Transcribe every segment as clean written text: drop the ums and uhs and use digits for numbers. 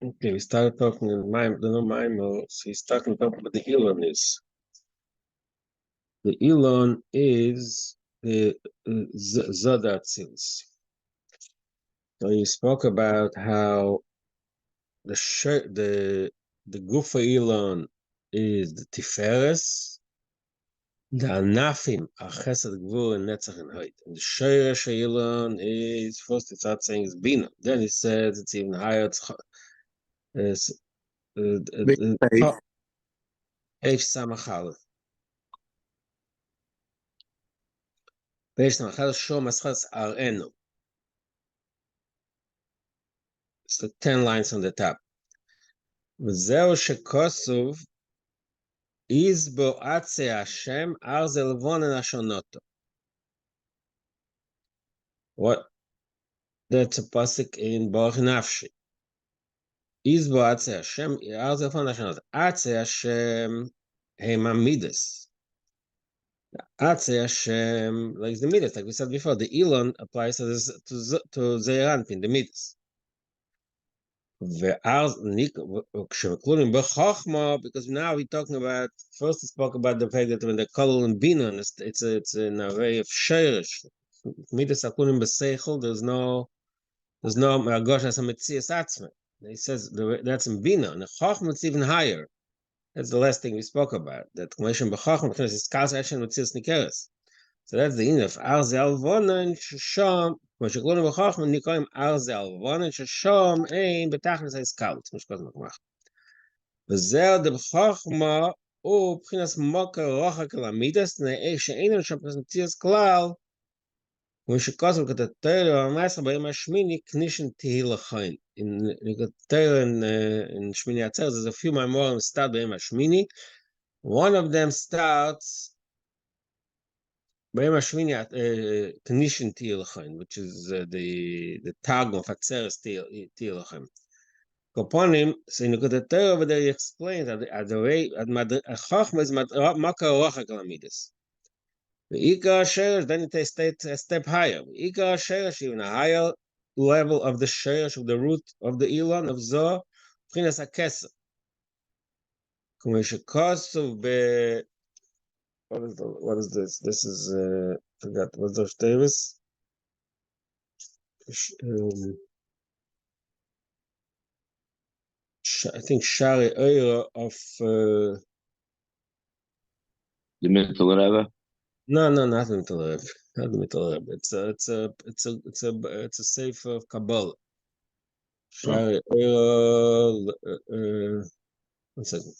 Okay, we started talking in the so he's talking about what the Elon is. The Elon is the Zodatzils. So you spoke about how the Gufa Elon is the Tiferes, the Anafim are Chesed Gvur and Netzach and Hoid. And the Sheresh Elon is first it starts saying it's Bina. Then he says it's even higher. It's Big page. H Samachal. Page Samachal Shom Aschas Arenu. It's the 10 lines on the top. וזהו שכוסוב is bo atze Hashem arze levonen ashonoto. What? That's a pasuk in Baruch Nafshi. Is bo atze Hashem arze levonen ashonoto. Atze Hashem hema midas. Atze Hashem, like the midas, like we said before, the Elon applies to Zeiranpin, the midas. Because now we're talking about, first we spoke about the fact that when the kolol and bina, it's an array of sheirish. Midas akunim b'seichel, there's no margosh as a metzias atzme. He says that's in bina, and the chochma it's even higher. That's the last thing we spoke about. That commission b'chochma is kals action metzias nikeres. So that's the end of arze alvona and shisham. כמו שכלנו בחוכמה נקראים ארזה אלבון ששום אין בתכלס העסקאות, כמו שכל הזמן כמוך. וזהו דבחוכמה הוא מבחינת מוקר רוחק למידס, נאה שאין שם פרסמציאס כלל, כמו שכוסם כתתר המסר ביום השמיני, כנישן תהי לחיים. כתתר in שמיני עצר, there's a few memoirs start ביום השמיני. One of them starts Beim Ashmini Knishin Tilachin, which is the tag of Atzeres Tilachin. Koponim, so in the Torah over there he explains that the way Chachma is Maka Rocha Kalamidis. The Ikar Sheresh, then it takes a step higher. Ikar Sheresh, even a higher level of the Sheresh, of the root of the Elon, of Zoh, Prinas Akesa. Kumeshikos of the what is this? This is forgot what's the Davis. I think Shari Eira of the mental Rebbe. No, not the mental Rebbe. Not the mental Rebbe. It's a sefer of Kabbalah. Shari Eira. One second.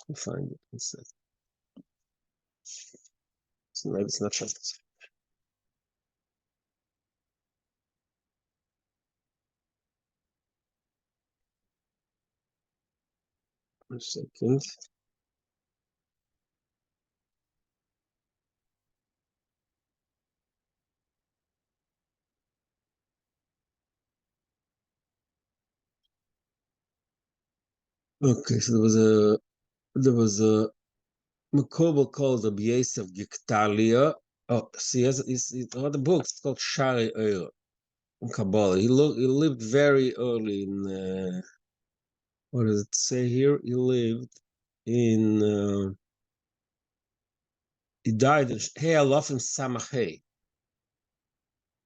I'll find it. One second. Maybe it's not Shari. One second. Okay, so there was a Makobo called the Bies of Giktalia. Oh, see, he wrote a book. It's called Shari Eira in Kabbalah. He lived very early in. What does it say here? He lived in. He died in Hey Alofim Samachei.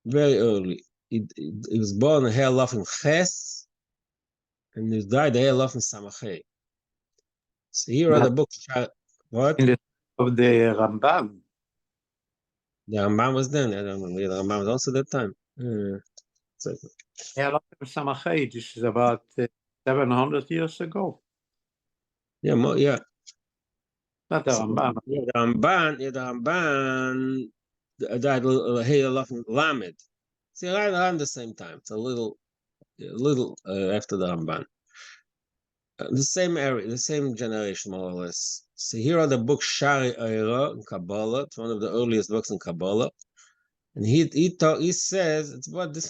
Very early. He was born in Hey Alofim Ches, and he died in Hey Alofim Samachei. So he wrote a book. What? In the of the Rambam. The Rambam was then. I don't know. The Rambam was also that time. Samachay, this is about 700 years ago. Yeah, more, yeah. Not the Rambam. The Ramban died Hey Alofim Lamed. See, around the same time. It's a little after the Ramban. The same area, the same generation, more or less. So here are the book Shari Eira in Kabbalah. It's one of the earliest books in Kabbalah. And he says it's about this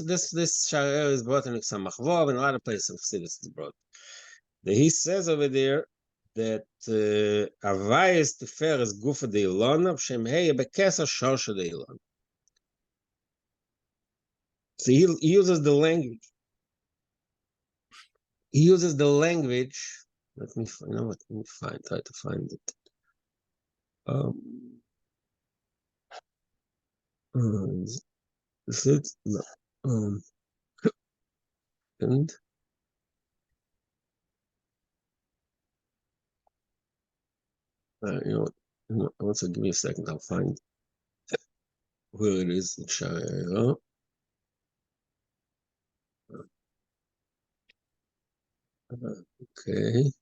Shari Eira is brought in Samach Vov and a lot of places of Chassidus is brought. He says over there that Avayis Tiferes Gufa de Ilona Shem Hey Bekesa Shorsha de Ilona. So he uses the language he uses the language. Let me find. Let me try to find it. Is it no? And you know, also give me a second. I'll find where it is in shiur. Okay.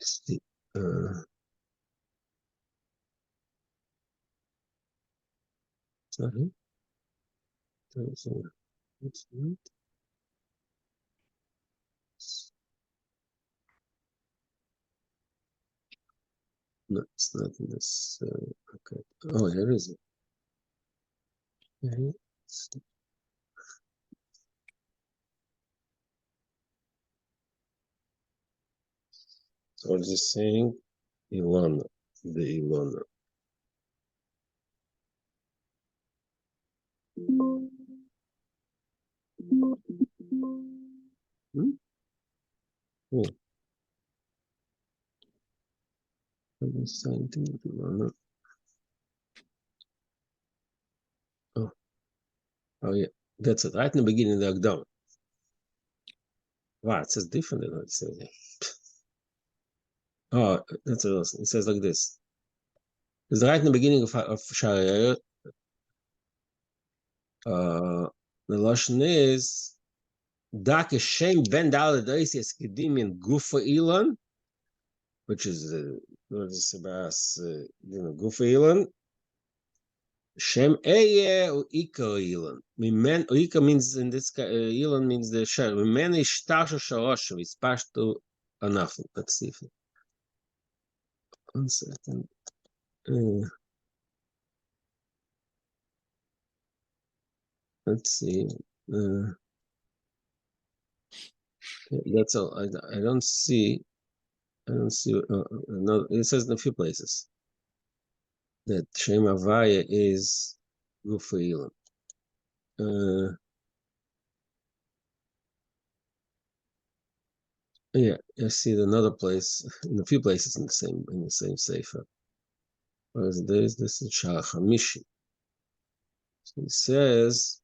See, sorry. No, it's not in this. Okay. Oh, here is it. Okay. So what is it saying? Ilana, the Ilana. Hmm? Oh, the same thing with Ilana. Oh, yeah. That's it. Right in the beginning of the Agdama. Wow, it says different than what it says here. Oh, that's awesome. It says like this. It's right in the beginning of shiur. The Lashon is Dak Shem Ben Daled Oisias Kedim in Gufa Ilan, which is what is about Gufa Ilan. Shem Eye or Ika Ilan. Mimen Ika means in this Ilan means the shell. Mimen is Shtasha Shalosh. It's pashto anafu. Let's see. 1 second. Let's see. That's all. I don't see. I don't see. No, it says in a few places that Shem Havaya is Gufa Ilan. Yeah, I see it another place, in a few places in the same sefer. Whereas this is Shah Hamishi. So he says,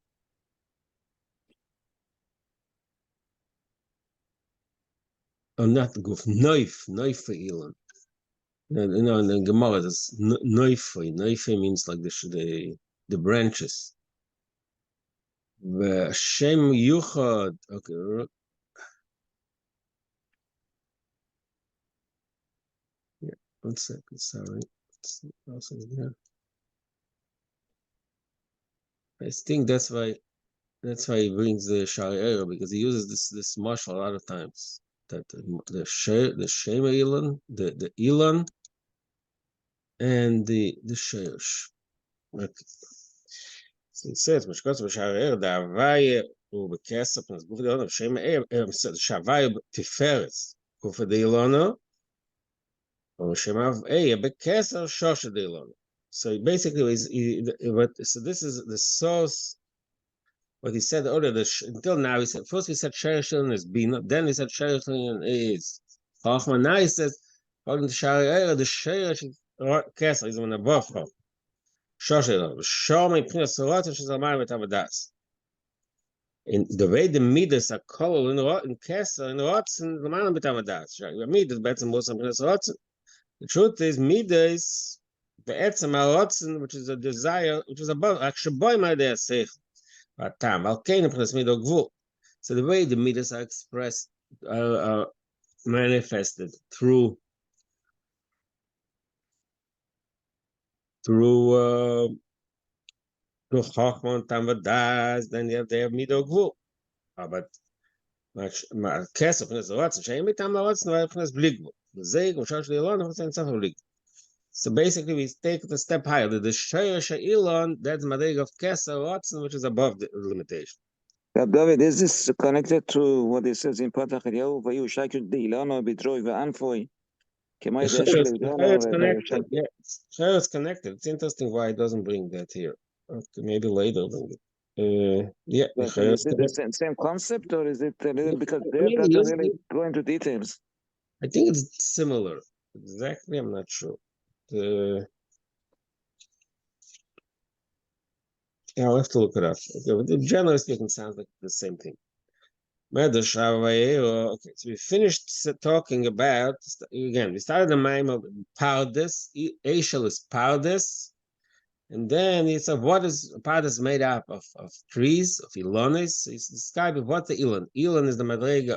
I'm not Guf Noif Ilan. You know, in the Gemara, there's Noife. Noife means like the branches. Shem Yuchad. Okay. Yeah, 1 second. Sorry. I think that's why he brings the shiur, because he uses this mashal a lot of times. That the shema ilan, the ilan, and the sheish. Okay. So he says, "Mishkos b'shareir the avaya ubekesef and guf deilana shema shavaya tiferes guf deilana or shema bekesef shosha deilana." So basically, so this is the source. What he said earlier, until now, he said first we said sherish is bina, then he said sherish is chachma. Now he says according to Shari'ah, the sherish kesser is on above chachma. Shoshel shom ipnei sorot she's amayim et avodas. In the way the midas are called in kesser in rotzen the amayim et avodas. The midas betzem was ipnei sorot. The truth is midas the etzem rotzen, which is a desire, which is above actually boy my day sech. So the way the midas are expressed, manifested through Chachma and Tamadas, then they have midah gvul. But kesef is the rotzen. Shein mitam rotzen, but is bli gvul. The zeig and shash leilon is in tzafel bli. So basically, we take it a step higher. The shayur sheilon, that's madrig of kesef rotzen, which is above the limitation. David, is this connected to what it says in Patach Eliyahu? Vayu shakir deilano bidroi ve'anfoi. כמו The הידיעה shiur של is עליון connected. Yeah, shiur is connected. It's interesting why it doesn't bring that here. Okay, maybe later. Yeah, the shiur Is is it the connected. same concept or is it a little, because I there mean, doesn't yes, really go into details. I think it's similar. Exactly, I'm not sure. Yeah, I'll have to look it up. Okay, but generally speaking, it sounds like the same thing. Medrash Avayero. Okay, so we finished talking about, again, we started the mime of Pardes. Eshel is Pardes. And then he said, what is Pardes made up of trees, of ilonis? He's describing what's the ilon. Ilon is the madrega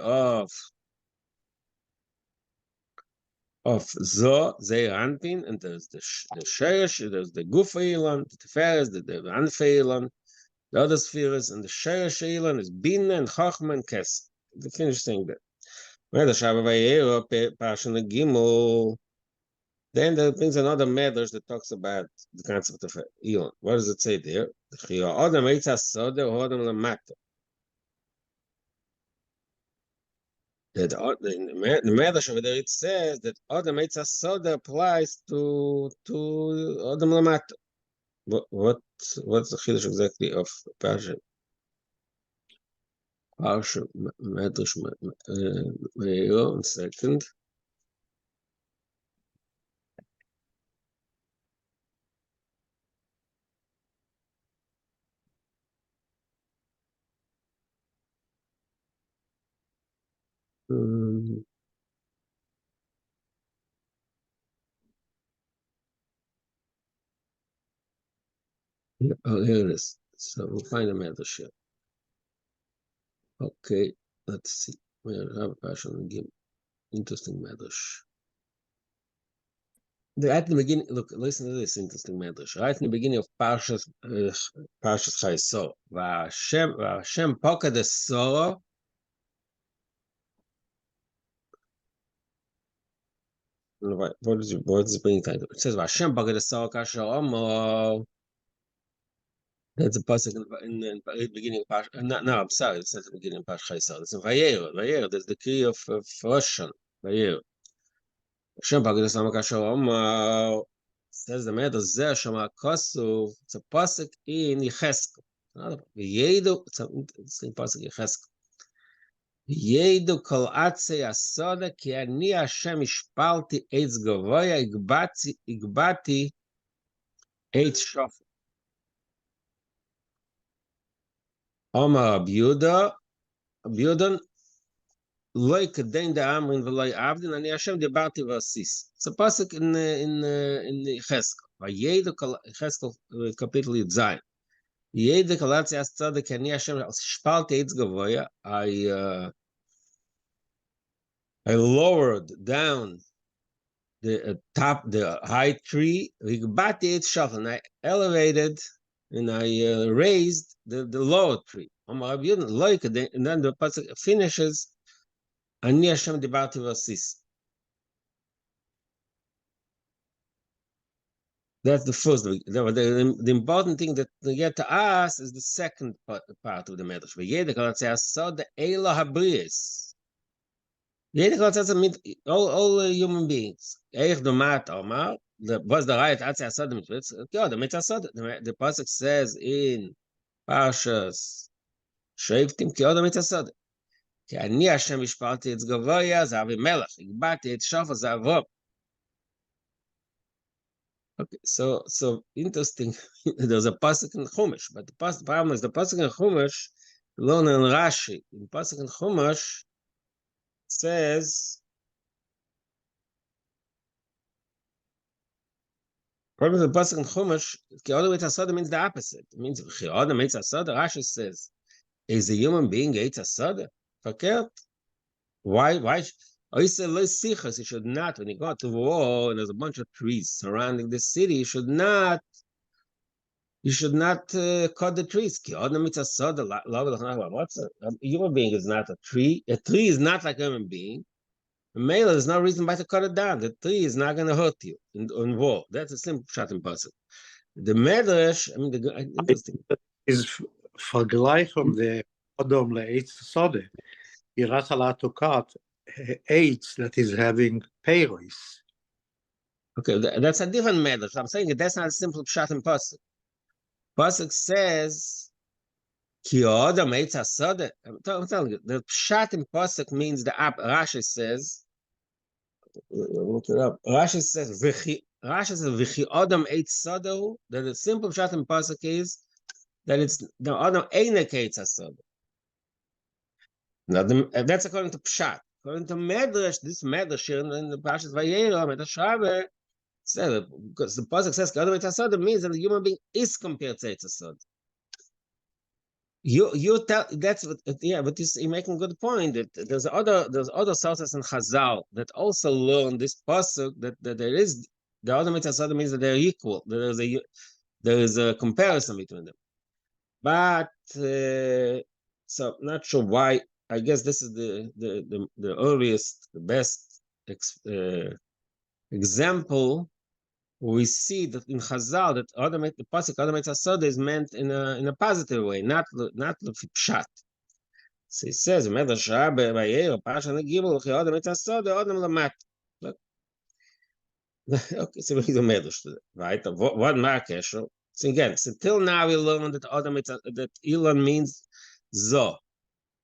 of Zeir Anpin, and there's the Sheresh, there's the Gufa Ilon, the Tiferes, the Anfe Ilon, the other spheres, and the Sheresh Ilon is Bina and Chochma and Kes. They finished saying that. Then there brings another medrash that talks about the concept of Elon. What does it say there? That the medrash over there, it says that Adam Eitz Soda applies to Adam Lamata. What's the chiddush exactly of Parsha? Parsha medrash. One second. Oh, here it is. So we'll find a medrash here. Okay, let's see. We have a passion. Interesting medrash. Right in the beginning, look, listen to this interesting medrash. Right in the beginning of Parshas Chayesor, Vashem Poka de Soro. What is the beginning title? It says Vashem Poka de Soro Kasher Omo. That's a pasuk in the beginning of Parshas. No, I'm sorry. It's not the beginning of Parshas Chayesor. It's in Vayera. Vayera. There's the key of Rosh Hashanah. Vayera. Hashem Poka de Soro Kasher Omo. Says the matter Zeh Shema Kosov. It's a pasuk in Yecheskel. V'yedu. It's an interesting pasuk in Yecheskel. V'yedu kol atzei asoda ki ani Hashem ishpalti eitz gavoya igbati eitz shofar. Omar Abiudan loy kadein da amrin v'loy avdin ani Hashem dibarti v'asis. It's a pasuk in Yecheskel. V'yedu kol Yecheskel kapitel Yudzayin. Yede kalatzi as tzaddik ani Hashem shpalti eitz gavoya. I lowered down the the high tree. Rigbati eitz shafal, and I elevated and I raised the lower tree. And then the pasuk finishes. Ani Hashem dibarti v'asis. That's the first. The important thing that we get to us is the second part of the medrash. V'yedek alatzei asod eila habrius. Yedek alatzei means all human beings. Eich domat omar. Was the right atzei asod mitzvah? God, the mitzvah asod. The pasuk says in Parshas Shoftim, ki odom mitzvah asod. Ki ani Hashem ishparti etz gavoya zavi melech. Igbati etz shofar zavov. Okay, so interesting. There's a pasuk in Chumash, but the problem is the pasuk in Chumash, learn in Rashi. In pasuk in Chumash says, problem is the pasuk in Chumash, ki odom eitz hasada means the opposite. It means ki odom eitz hasada. Rashi says, is a human being eitz hasada? Verkehrt. Why? I said, let's see, you should not, when you go to war and there's a bunch of trees surrounding the city, you should not cut the trees. What's a human being is not a tree. A tree is not like a human being. A male, there's no reason why to cut it down. The tree is not going to hurt you in war. That's a simple shot in person. The medrash, I mean, interesting. Is vergleich from the Adam le'etz sode. Yirat ala tokat eitz that is having peiros. Okay, that's a different matter. So I'm saying that's not a simple pshat in pasuk. Pasuk says, "Ki adam eitz hasada." I'm telling you, the pshat in pasuk means the app. Rashi says, look it up. Rashi says, "V'chi adam eitz sadahu." That the simple pshat in pasuk is that it's the adam einek eitz hasada. Now, that's according to pshat. According to Medrash, this Medrash in the Parshas Vayera, Medrash Rabbe, said because the pasuk says "Adam eitz hasada" means that the human being is compared to eitz hasada. You tell that's what but you're making a good point that there's other sources in Chazal that also learn this pasuk that there is the Adam eitz hasada means that they're equal. There is a comparison between them, but so I'm not sure why. I guess this is the earliest, the best example. We see that in Chazal that the pasuk Adam eitz hasada is meant in a positive way, not pshat. So he says, "Medrash Rabbe Vayera Parsha Negibul Chi Adam eitz hasada Adam lamat." Okay, so he's a Medrash, right? What markesher? So again, so till now we learned that that Elon means zo,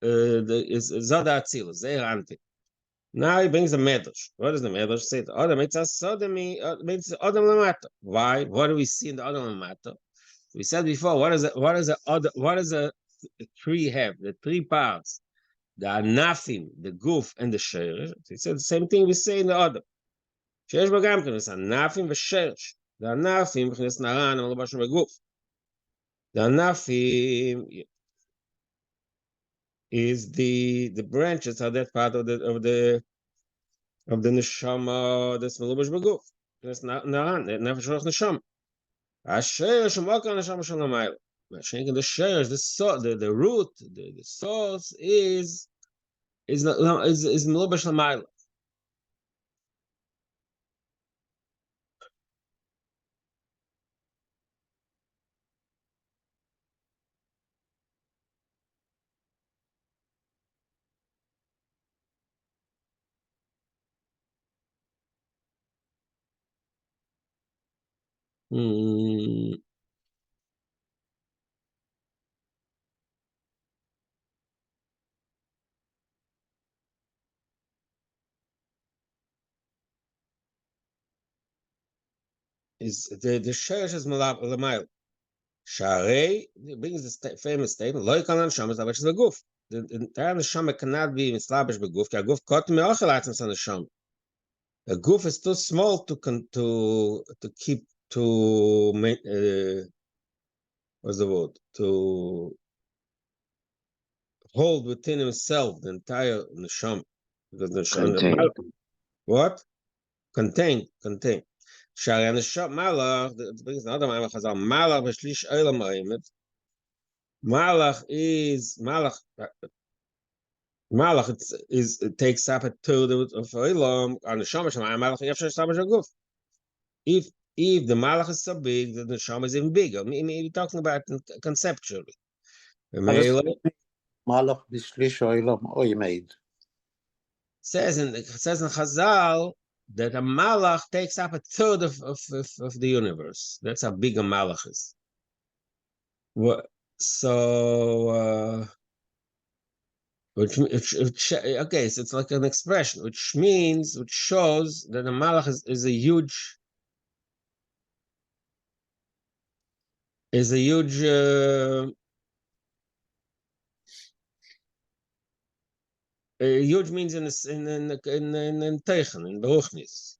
is zo da atzilus, ze ranti. Now he brings a medrash. What does the medrash say? Adam eitz hasada means Adam lamata. Why? What do we see in the Adam lamata? We said before. What does a tree have? The three parts: the anafim, the guf, and the sheresh. He said the same thing we say in the Adam. Sheresh bagam kenes anafim v'sheresh. The anafim kenes naran amalabashim beguf. The anafim is the branches are that part of the neshama that's melubash beguf. That's naran, nefesh roch neshama. Asher shemokar neshama shalamayla. The shares, the root, the source is melubash lamayla. Is the shares is lamayla. Sharei brings the famous statement: "Lo yikanan shamas labash beguf." The entire neshama cannot be mislabash beguf. Because guf kot meochel atzmas on neshama. The guf is too small to keep what's the word, to hold within himself the entire neshama. Because the what contain. Sharei neshama malach. It brings another malach. Chazal malach b'shlish olam ha'emet. Malach it takes up a third of Olam on the Shama Shema Malach Yafsha Shama Shaguf. If the Malach is so big, then the Shama is even bigger. Maybe talking about conceptually. Malach b'shlish olam oimed. Says in Chazal that a Malach takes up a third of the universe. That's how big a Malach is. So. Okay, so it's like an expression, which shows that the malach is a huge huge means in Teichen, in Beruchnis.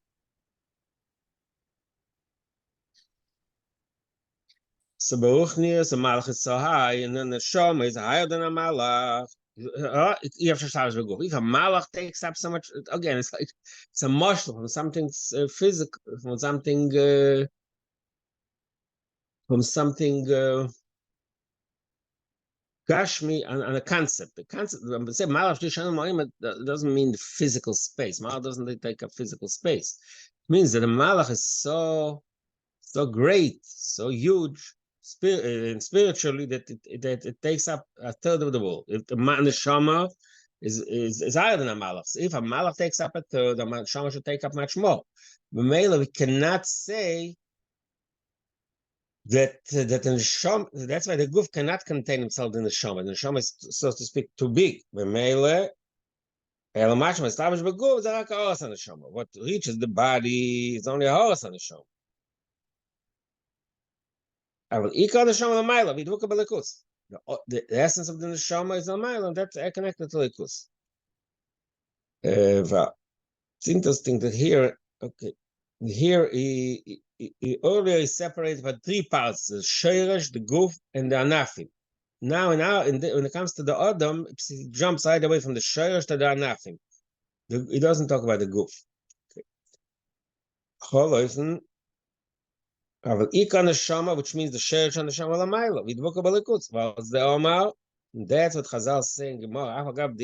So Beruchnis, the malach is so high, and then the Shoma is higher than a malach. You have to start with if a malach takes up so much, again, it's like it's a marshal from something physical, from something gashmi and a concept. The concept, when we say malach doesn't mean the physical space. Malach doesn't take up physical space. It means that the malach is so great, so huge, spiritually that it takes up a third of the world. If the neshama is higher than a malach. So if a malach takes up a third, the neshama should take up much more. B'meila, we cannot say that in the neshama. That's why the guf cannot contain himself in the neshama. The neshama is, so to speak, too big. B'meila, what reaches the body is only a horse on the show. The essence of the neshama is a mile, and that's connected to likus. It's interesting that here, he earlier he separated by three parts: the sheirish, the guf, and the anafim. Now, when it comes to the Adam, he jumps right away from the sheirish to the anafim. He doesn't talk about the guf. Which means the sheirish and the shama lamayla. We dvuk b'likus. Well, it's the Omar. That's what Chazal is saying. Gemara. That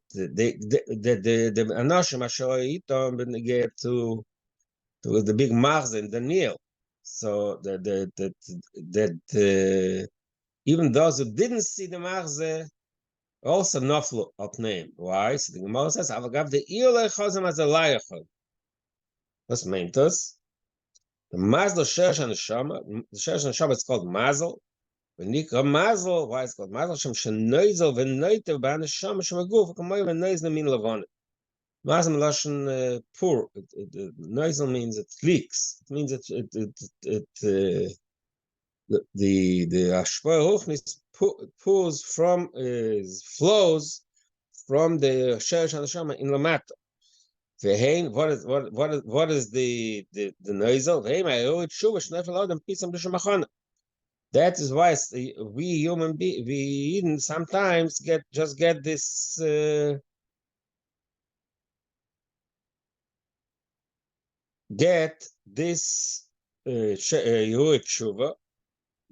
the Anashim Asher Yitom get to the big Marz in Daniel. So that even those who didn't see the Marze also naflu up name. Why? So the Gemara says, "Avagav the Ilay Chazim as a layachod." What's meant us? The Mazel Sheresh and Neshama. The Sheresh and Neshama is called Mazel. When Nikra Mazel, why it's called Mazel? Shem Shenoizel v'Noitev b'Neshama Shem Aguf Kamoy v'Noizel min Levon. Mazel Melashon pour. Noisel means it leaks. It means the Ashpoy Ruchnis pours from flows from the Sheresh and Neshama in Lamata. What is the noisel? That is why we human beings sometimes get this tshuva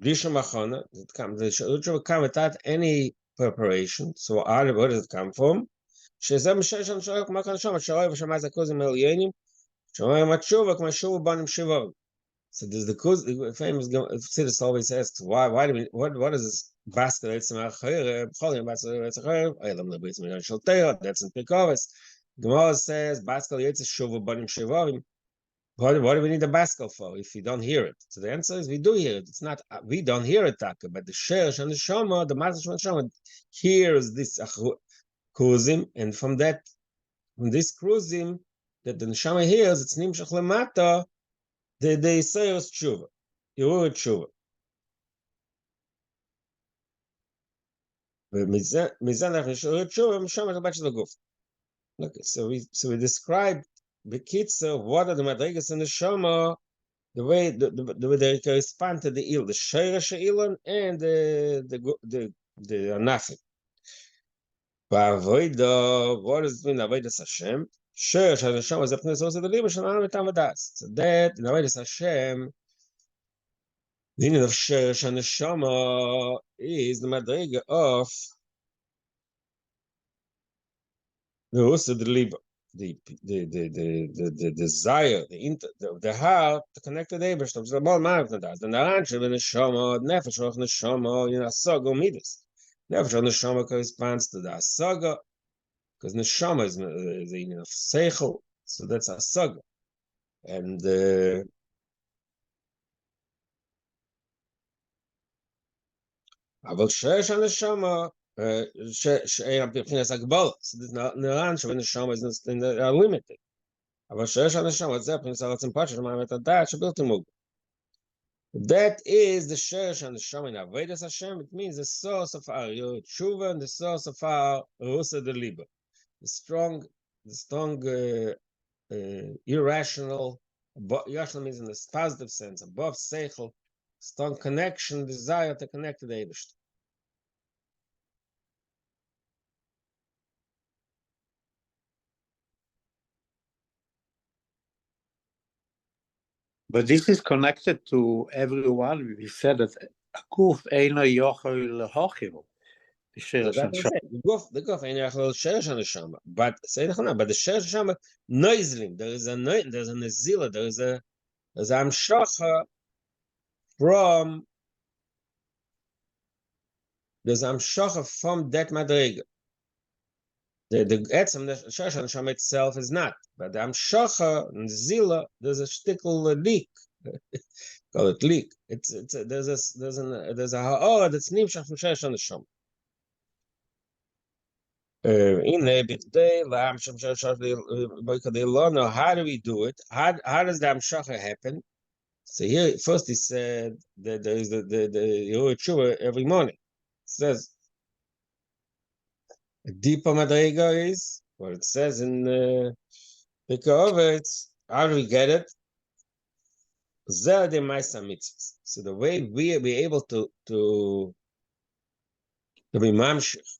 b'lishamachana. The come without any preparation. So where does it come from? So the famous Chassidus always asks, why do we, what is this basket? That's in Pikovis. Gemara says basket what do we need a basket for if we don't hear it? So the answer is we do hear it. It's not we don't hear it, but the sheresh and the shama, the master shama hears this kruzim, and from this kruzim that the neshama hears, it's nimshach lemata, the Yisayos tshuva, Yerur tshuva. Okay, so we described the kitzer, what are the madrigas in the shama, the way they correspond to the il, the sheirish ilon, and the anafim. Ba'avoida, what does it mean? Avodas Hashem. Sheirish Hashem is a prince also the liber shanana mitavadas. So that in Avodas Hashem, the meaning of sheirish and neshama is the madriga of the usa the liber, the desire, the heart to connect to the Eibishter. So the ball man of the naran shel neshama, nefesh of neshama, asaga midas. Nefesh of neshama corresponds to the asaga, because neshama is the union of seichel, so that's asaga, and aval sheresh and neshama. So this naran shel neshama is limited. Aval sheresh and neshama zeh prince alatzim pasha shemaim et adat shebilti mug. That is the sheresh and neshama in Avodas Hashem. It means the source of our tshuva and the source of our rusa de liber. The strong, irrational, irrational means in the positive sense, above seichel, strong connection, desire to connect to the Eibishter. But this is connected to everyone. We said that Akuf Eino Yochel Hochil. The guf ain't actual sheresh and neshama, but the sheresh neshama noisling. There's a nezila. There's a amshacha from there's Amshacha from that Madrega. The Etzem, the Sheresh Neshama itself is not, but the Amshacha and Zila, there's a shtickle leak. Call it leak. There's a ha'or that's nimshach from Sheresh Neshama. How do we do it? How does the Amshacha happen? So here, first he said that there is the Yoreh Tshuva every morning. It says, a deeper Madrega is what it says in Pekaovitz. How do we get it? So the way we be able to be mamshich,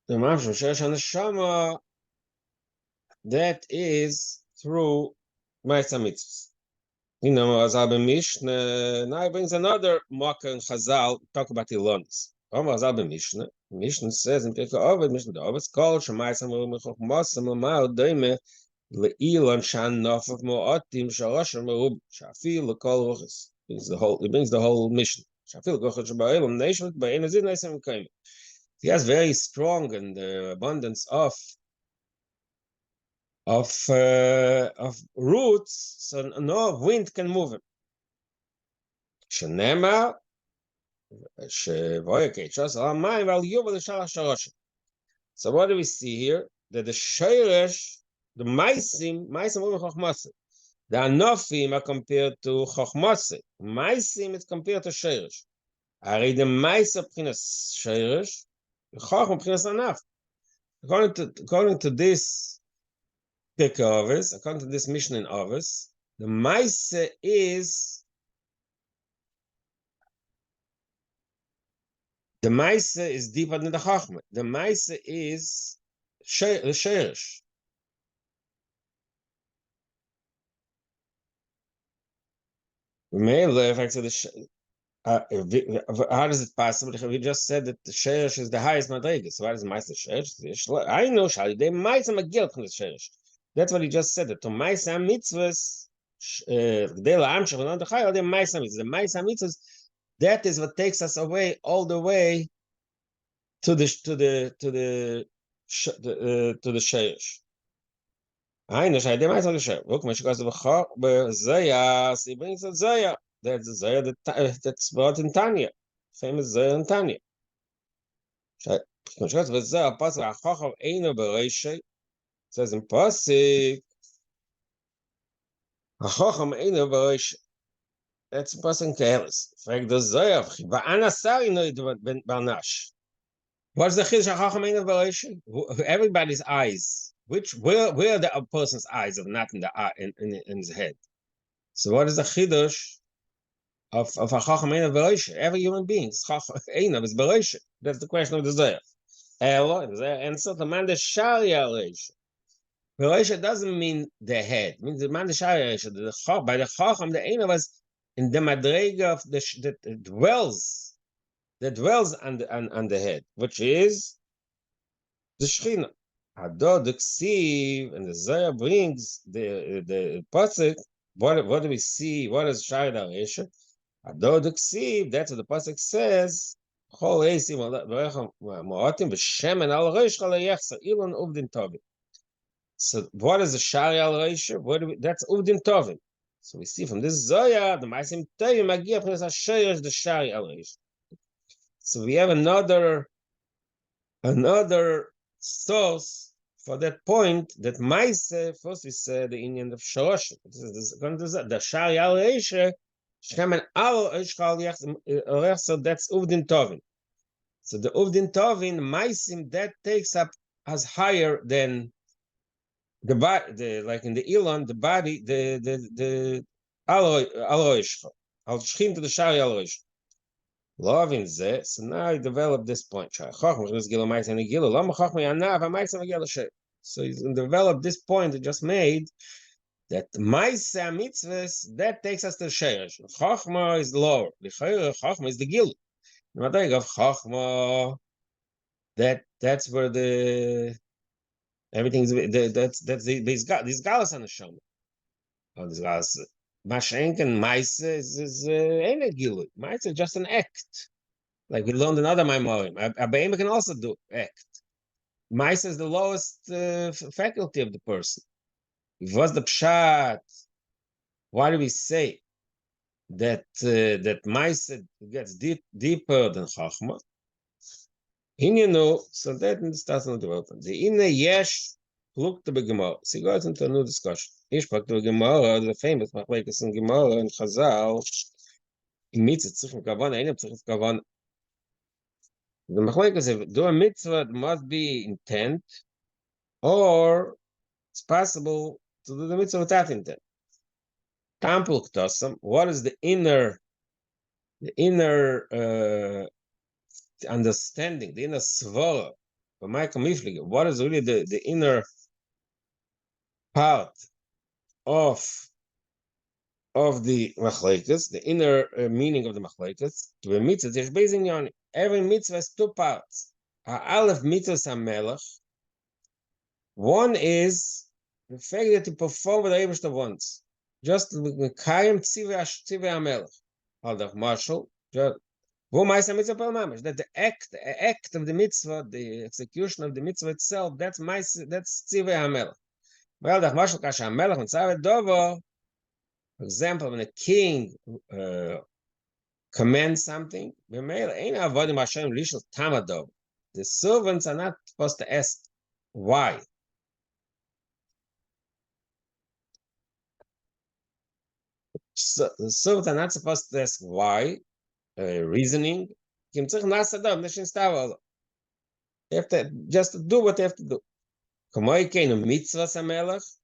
the mamshich Sheresh Neshama, that is through Ma'aseh Mitzvahs. You know, as Abba Mishnah, now he brings another Mocker and Chazal, talk about Ilonis. As Abba Mishnah, Mishnah says in Pirkei Avos, Mishnah Avos, Kol Shemayis Amru Mechochmos Amar Doime Le'ilon Shan Nofav Mo'atim Shalosh Merub Shafil Lekol Ruchis. He brings the whole Mishnah. Shafil Lekol Shaba'ilam Nation Ba'in Azid Neisem Kaimen. He has very strong and abundance of roots, so no wind can move him. Shenema, so what do we see here? That the Sheresh, the Maisim the Anofim are compared to Chochmose. Maisim is compared to Sheresh. Are the Maisim Pchinas Sheresh, Chochma Pchinas Anaf. According to this Pirkei Avos, according to this Mishnah in Avos, the Maise is deeper than the Chachma. The Maise is the Sheresh. How is it possible? We just said that the Sheresh is the highest Madrega. So what is Maise Sheresh? I know Shali. They Maise Magil from the Sheresh. That's what he just said. That to Maise Mitzvahs, the Maise Mitzvahs, that is what takes us away all the way to the Sheresh. I know Shali. They Maise Sheresh. Look, when she goes to Zaya, he brings a Zaya. That's the Zaya that's brought in Tanya, famous Zaya in Tanya. When she goes to Zaya, Pasuk Achochav Eino Bereishay. Says in Pasuk, Achochav Eino Bereishay. That's Pasuk Kehelis. Frag the Zaya. Va'anasari no Barnash. What's the Chidush Achochav Eino Bereishay? Everybody's eyes. Where are the person's eyes of not in the eye in his head? So what is the Chidush of a Chacham Einav Bereisha? Every human being is Einav is Bereisha. That's the question of the Zohar. The answer the man the Sharia Reisha. Bereisha doesn't mean the head. It means the man the Sharia Reisha. By the Chacham, the Einav was in the Madrega of that dwells on the head, which is the Shechina. Hadod the Ksiv, and the Zohar brings the Pasuk. What do we see? What is Sharia Reisha? Hadod the Ksiv. That's what the Pasuk says. So what is the Shari al Reisha? That's Uvdin Tovim. So we see from this Zoya, the Maisim Tovim Magia from the Shari al Reisha. So we have another source for that point that Maise, first we said the Indian of Shorosh. The Shari al Reisha, Shemen al Reisha, so that's Uvdin Tovim. So the Uvdin Tovin, Maisim, that takes up as higher than the body, like in the Elon, the body, the Aloishcha. Al Shchim to the Shari Aloishcha. Loving Zeh, so now I developed this point. So he's developed this point he just made, that Ma'aseh mitzvahs, that takes us to Sheresh. Chachma is lower. The Chachma is the Gil. The Madrega of Chachma, that's where everything's these galas on the show. Oh, these galas. Mashenken Maise is ain't a gilui. Maise is just an act. Like we learned in other Maimorim. A behemoth can also do act. Maise is the lowest faculty of the person. What's the pshat? Why do we say that that Maise gets deeper than Chachma? So that starts not developing. The inner yesh look to be Gemara. So it goes into a new discussion. Ish pak to Gemara, the famous machlekes in Gemara and Chazal. In mitzvah tzrichim kavan, einem tzrichim kavan. The machlekes if do a mitzvah must be intent, or it's possible to do the mitzvah without intent. Tampul k'tasam. What is the inner understanding, the inner svara? What is really the inner part of the machlekes, the inner meaning of the machlekes? To a mitzvah, there's basically on every mitzvah has two parts. Aleph mitzvahs hamelach. One is the fact that you perform what the Eibishter wants. Just kayim tzivei hamelach. Haldach marshal. That the act of the mitzvah, the execution of the mitzvah itself, that's tzivei hamelach. Well, the marshal kasha hamelach and tzaveh dovo. For example, when a king commands something, the servants are not supposed to ask why. So the servants are not supposed to ask why, reasoning. They have to just do what they have to do.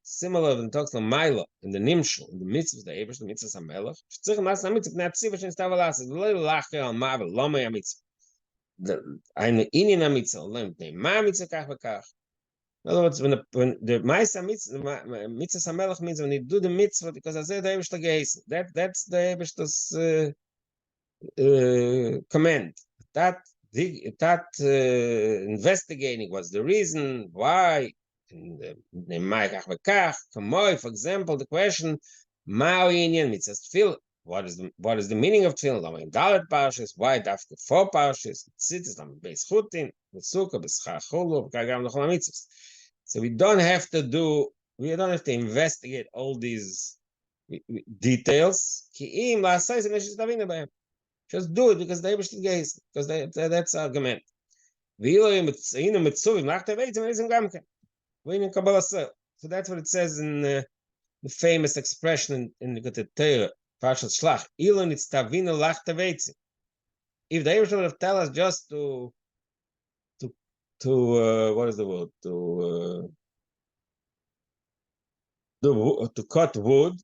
Similar when talks on Milo in the Nimshul, in the mitzvahs, the Eibus, the mitzvahs Hamelach. In other words, when the Ma'isa mitzvahs Hamelach means when you do the mitzvah because I said the Eibus geisen. That's the Eibus's command. That investigating what's the reason why. For example, the question, what is the meaning of tefillin? Dalet parshas, why after 4 parshas? So we don't have to investigate all these details. Just do it because they because that's argument. So that's what it says in the famous expression in the Torah, Parshas Shlach. If the Eibusher would have tell us just to what is the word, to cut wood,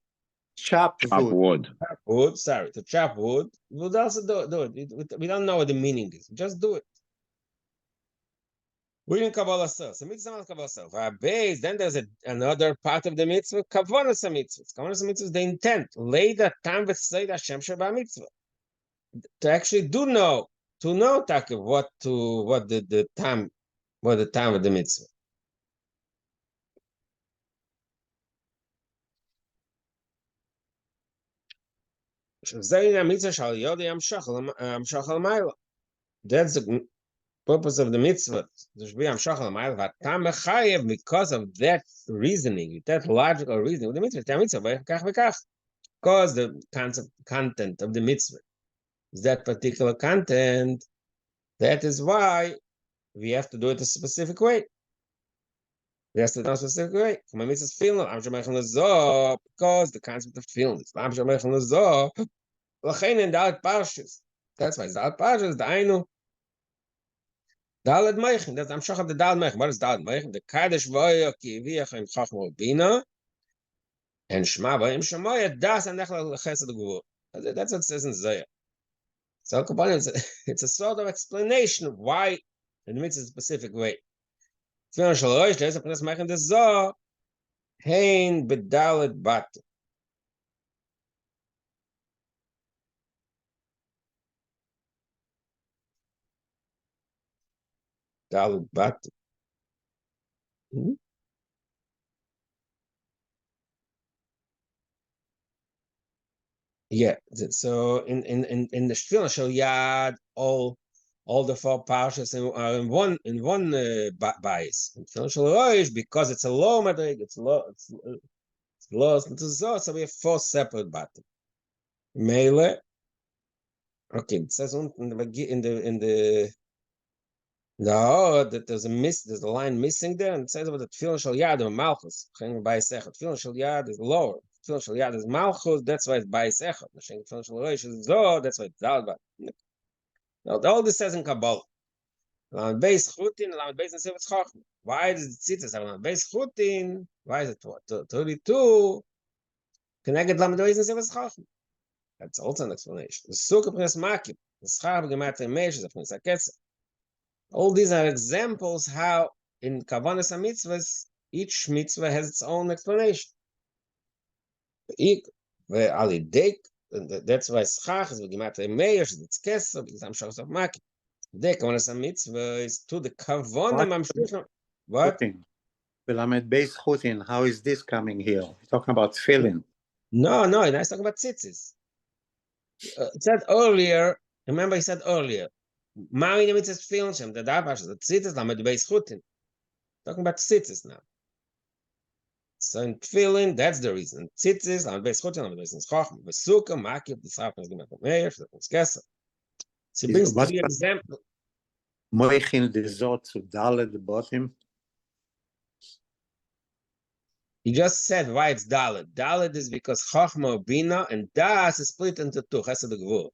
Chop wood. To chop wood, we would also do it. We don't know what the meaning is. Just do it. We didn't Kabbalah self. So mitzvah not Kabbalah self. Then there's another part of the mitzvah, Kavonas mitzvah. Kavonas mitzvah is the intent. Later, tam v'seid Hashem sheba mitzvah. To actually to know what the time of the mitzvah. That's the purpose of the mitzvah. Because of that reasoning, that logical reasoning, the mitzvah, because the content of the mitzvah is that particular content, that is why we have to do it a specific way. We have to do it a specific way. Because the concept of feeling is that's why Dalet Parshas, the Ainu, Dalet Meichen, that's Amshach of the Dalet Meichen. What is Dalet Meichen? The Kadesh Voyo Ki Viach Im Chachma Bina and Shema Vayim Shemoya Das and Nechla Chesed Gvur. That's what it says in Zayah. So it's a sort of explanation of why the mitzvah is a specific way. Hein bedalet bat. Dalet bat. Yeah. So in the Tefillah Shel Yad, all the four parshas are in one bias. In Tefillah Shel Rosh, because it's a low madrig, it's low, it's low, so we have four separate batim. Mele. Okay, it says in the that there's a line missing there, and it says about the Tefillah Shel Yad or Malchus. Tefillah Shel Yad is lower. Tefillah Shel Yad is Malchus. That's why it's Bayis Echad. Tefillah Shel Rosh is Zoh. That's why it's Dalbat. Now, all this says in Kabbalah. Lamed Beis Chutin, Lamed Beis Nesivos Chachma. Why does it sit as Lamed Beis Chutin? Why is it 32? Connected Lamed Beis Nesivos Chachma. That's also an explanation. The Sukkah Pnes Makim. The Schar B'Gematria Meish is a Pnes HaKetzer. All these are examples how in Kavanas HaMitzvahs, each mitzvah has its own explanation. That's why Schach is B'Gematria Meish, it's Kesser, because I'm sure of Makim. The Kavanas HaMitzvah is to the Kavana Mamshich. What? Lamed Beis Chutin, how is this coming here? You're talking about tefillin. No, he's talking about tzitzis. It said earlier, remember he said earlier, Ma'in mitzvahs tefillin shem, the tzitzis Lamed Beis Chutin. Talking about tzitzis now. So in tefillin, that's the reason. Tzitzis, Lamed Beis Chutin, Lamed Beis Chachma, Besukkah, Makib, the Schach is Gematria Meish, the Kesser. So he brings three examples. Moichin the Zot to Dalet the bottom. He just said why it's Dalet. Dalet is because Chachma, Bina, and Das is split into two, Chesed and Gvur.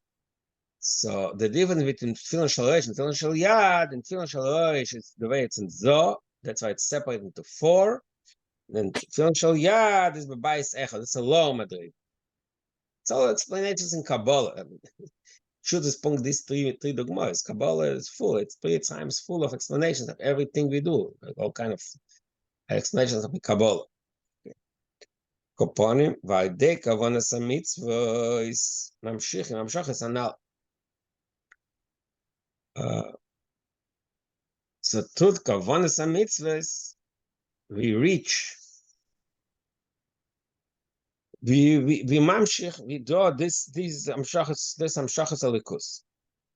So the difference between Tefillin Shel Rosh and Tefillin Shel Yad and Tefillin Shel Rosh is the way it's in Zoh. That's why it's separated into four. Then Tefillin Shel Yad is B'Bayis Echad. It's a low madrig. It's all explanations in Kabbalah. I mean, should just point these three dogmas. Kabbalah is full. It's 3 times full of explanations of everything we do. Like all kind of explanations of the Kabbalah. Koponim, v'ayde kavanas hamitzvah is mamshachis anal. So through kavanas hamitzvahs, we reach. We mamshich. We draw these amshachis alikus.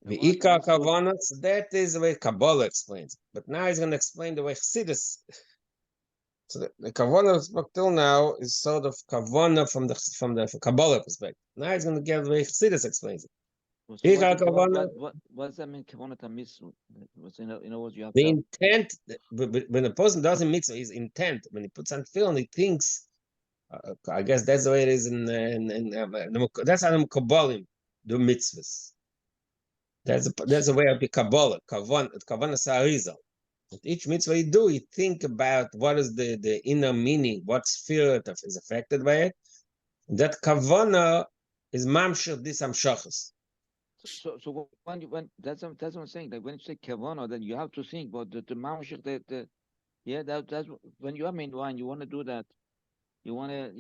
The ikar kavanas. That is the way Kabbalah explains. But now he's going to explain the way Chassidus. So the Kavanah till now is sort of Kavanah from the Kabbalah perspective. Now he's going to get the way Chassidus explains it. What does that mean? Kavanah mitzvah. In other words, you have the intent. When a person does a mitzvah, his intent. When he puts on tefillin, he thinks. I guess that's the way it is in that's how the Kabbalim do mitzvahs. That's the way of the Kabbalah. Kavanah Sa'arizal. With each mitzvah you do, you think about what is the inner meaning, what spirit is affected by it. That kavana is mamshir this amshachas. So when that's what I'm saying. Like when you say kavana, then you have to think about the mamshir. That's when you one. You want to do that. You want to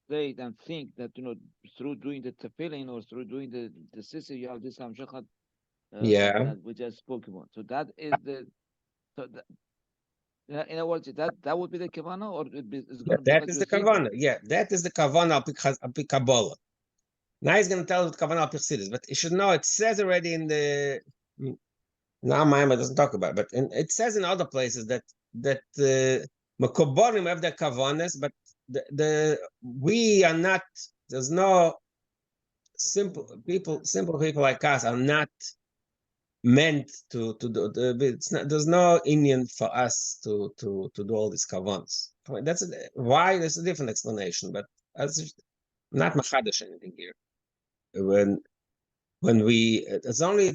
say and think that through doing the tefillin or through doing the sissy, you have this amshachat. That we just spoke about. So that is in other words, that would be the kavana, or it's going to be that is the kavana. Yeah, that is the kavana al Kabbalah. Now he's going to tell the kavana al Chassidus, but you should know it says already in the. Now Maimah doesn't talk about it, but it says in other places that Mekoborim have their kavanas, but we are not. There's no simple people like us are not meant to do. It's not, there's no Indian for us to do all these kavanas. That's why there's a different explanation, but that's not machadash anything here. When we it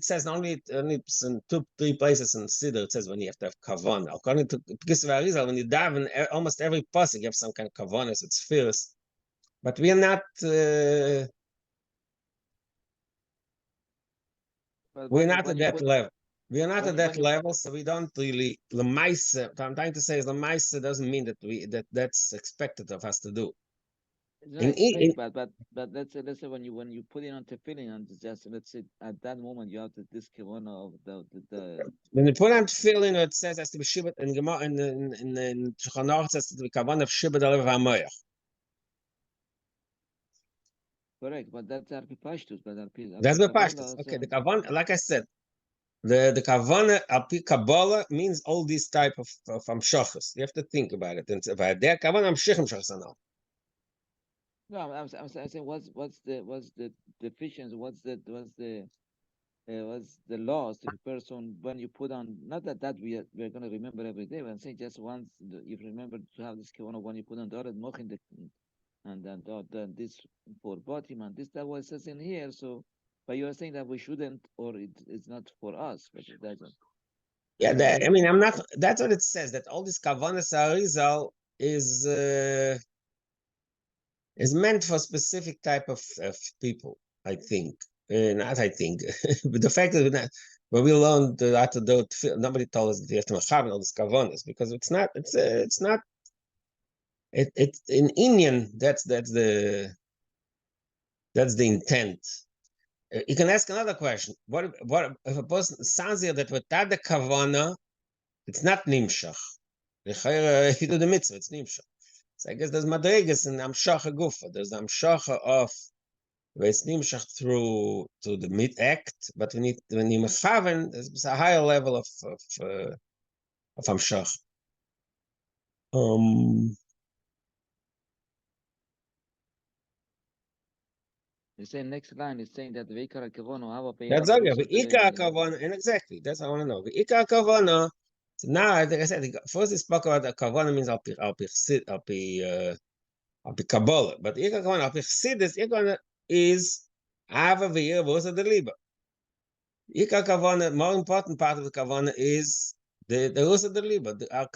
says only in 2-3 places in Siddur it says when you have to have kavanah. According to Pesach Arizal, when you daven almost every pasuk you have some kind of kavanah, so it's fierce. But we are not. We're not at that level. We are not at that level, so we don't really. Lemaisa, what I'm trying to say is lemaisa doesn't mean that that's expected of us to do. But let's say when you put it on tefillin and just let's say at that moment you have this kavana of the when you put on tefillin, it says has to be shibud in Shulchan Aruch it says to be kavana of shibud alev hamoyach. Correct, but that's Arpi Pashtus, but Arpi That's the Kabbalah, pashtus. Okay, so- the kavan, like I said, the kavana alpi Kabbalah means all these type of amshachas. You have to think about it. And there kavana amshichem shachsanal. No, I'm saying what's the deficiency? What's the loss if a person when you put on not that we're gonna remember every day. But I'm saying just once you remember to have this kavana when you put on the other mochin and then this for bottom and this that was says in here. So, but you are saying that we shouldn't or it's not for us. But it doesn't. Yeah, I mean, I'm not. That's what it says. That all this kavanas arizal is meant for specific type of people. I think, not I think, but the fact that when we learned how to do it, nobody told us that you have to have all these kavanas because it's not. It's not. It's in Indian. That's the intent. You can ask another question. What if a person sounds here that without the kavana, it's not nimshach. If you do the mitzvah, it's nimshach. So I guess there's madregas and amshacha gufa. There's the amshacha of where it's nimshach through to the mid act, but when you mechaven, there's a higher level of amshach. The same next line is saying that Veikar Kavono Hava That's okay. Ikar kavana, and exactly that's what I want to know. Ikar kavana. So now, like I said, first we spoke about the kavana means I'll be Kabbalah, but Ikar kavana, I'll be chassidus. Ikar is Ava v'yir v'osa de liba. Ikar kavana, more important part of the kavana is the osa de liba, our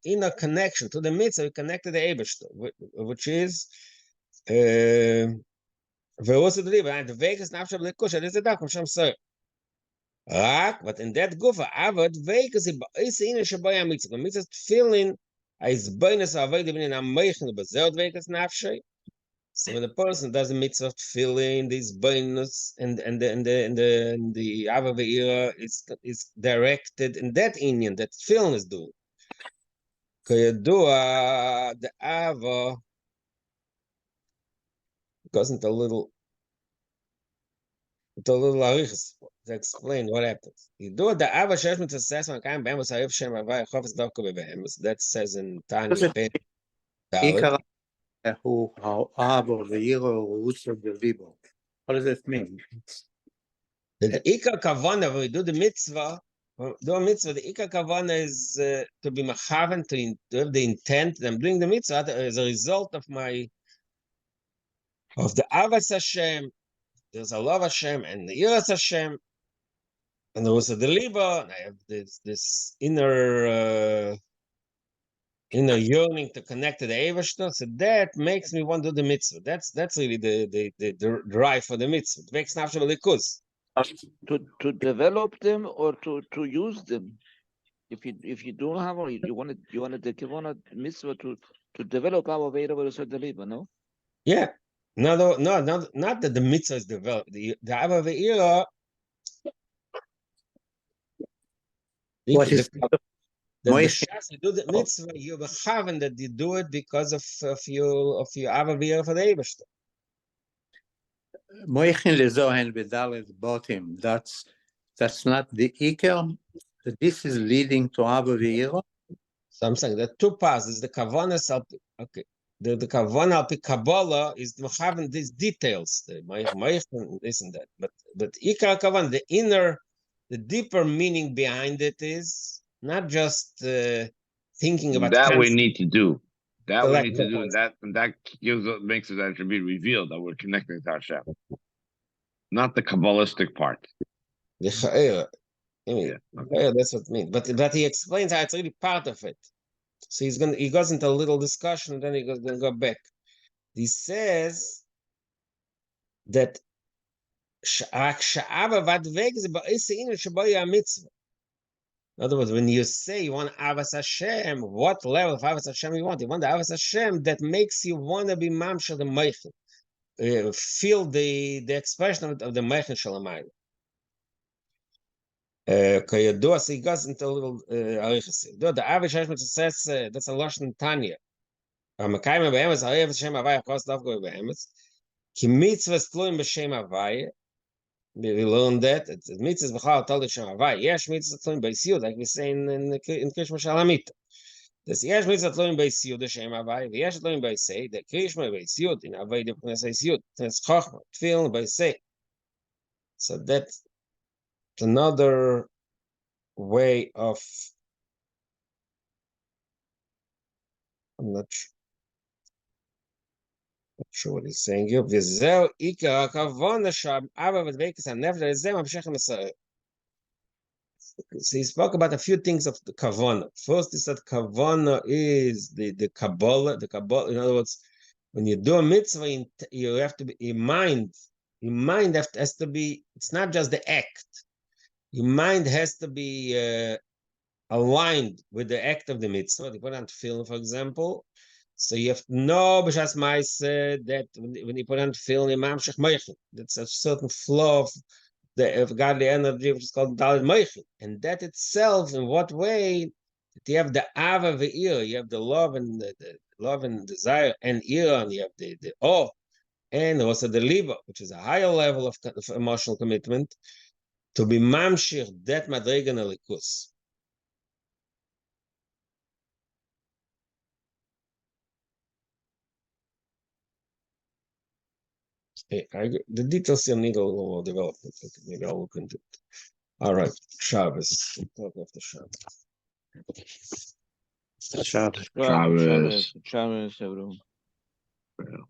inner connection to the mitzvah, connected to the Eibishter, which is v'osa de liba, and the vegas nafshav lekusha. This is the dakum sham sir. But in that gufa, avad vegas is in a shabaya mitzvah. Mitzvah feeling is bonus avoid even in a meichen bezelt vegas nafshay. So when the person does the mitzvah feeling this bonus and the ava ve'ira is directed in that Indian that feeling is doing. Kayadua the ava goes into a little arichas to explain what happens. You do the ava shesh mitzvah says when kaim be'emus ha'if shem avay chofetz davka be'emus. That says in Tanya Pet Dalet. Who Avo the Yiro Russo the Libo. What does that mean? The ikar kavana when we do the mitzvah, the ikar kavana is to be machaven, to have the intent that I'm doing the mitzvah as a result of the avas Hashem. There's a love Hashem and the yiras Hashem, and there was a deliba. And I have this inner yearning to connect to the Eivashter. So that makes me want to do the mitzvah. That's really the drive for the mitzvah. It makes nafshe v'likus. To develop them or to use them. If you don't have or you want the Kavana mitzvah to develop our way over the deliver, no? Yeah. No, not that the mitzvah is developed. The Ava Ve'ira. What is the B'shas you do the mitzvah, you bechaven that you do it because of your Ava Ve'ira for the Eibashter. Moichin lezohen bedalet bottom. That's not the Iker. This is leading to Avo Ve'ira. So I'm saying there are two parts. There's the Kavanas okay. The Kavanah al Kabbalah is having these details, the Moichin, this and that. But Ikar Kavan, the deeper meaning behind it is not just thinking about that concept. we need to do. That we Correct. need to do, and that makes it that should be revealed that we're connecting to Hashem, not the Kabbalistic part. The shiur. Yeah, Yeah, that's what it means. But he explains how it's really part of it. So he goes into a little discussion, and then he's going to go back. He says that in other words, when you say you want Avas Hashem, what level of Avas Hashem you want? You want the Avas Hashem that makes you want to be Mamsha the Meichen. Feel the expression of the Meichen Shalamayim. Kayadua, so he goes into a little arichas. The Avas Hashem says that's a Lashon Tanya. Ki mitzvahs tluim b'shem havaya. We learn that it's mitzvahs b'chal tal b'shem havaya. Yesh mitzvahs tluim b'siyud, like we say in Krishma Shalamit. Das yesh mitzvahs tluim b'siyud b'shem havaya. Yesh tluim b'sei. The Krishma b'siyud in havaya the b'siyud. That's chochma. Tefillin b'sei. So that's another way of. I'm not sure what he's saying here. V'zeu ikar hakavona sham ava v'dveikus hanefesh zeh mamshech Messiah. So he spoke about a few things of the kavana. First, he said kavana is the Kabbalah. The Kabbalah, in other words, when you do a mitzvah, you have to be your mind. Your mind has to be. It's not just the act. Your mind has to be aligned with the act of the mitzvah. You put on tefillin, for example. So you have to know b'shas ma'aseh that when you put on tefillin, mamshech moichin. That's a certain flow of godly energy, which is called Dalit Moichin. And that itself, in what way, that you have the Ava ve'ir, you have the love and the love and desire, and ir, and you have the awe, and also the liba, which is a higher level of emotional commitment, to be mamshir that madrigan alikus. The details still need a little more development. Maybe I'll look into it. All right, Shabbos. We'll talk after Shabbos. Shabbos. Shabbos. Shabbos, everyone. Yeah.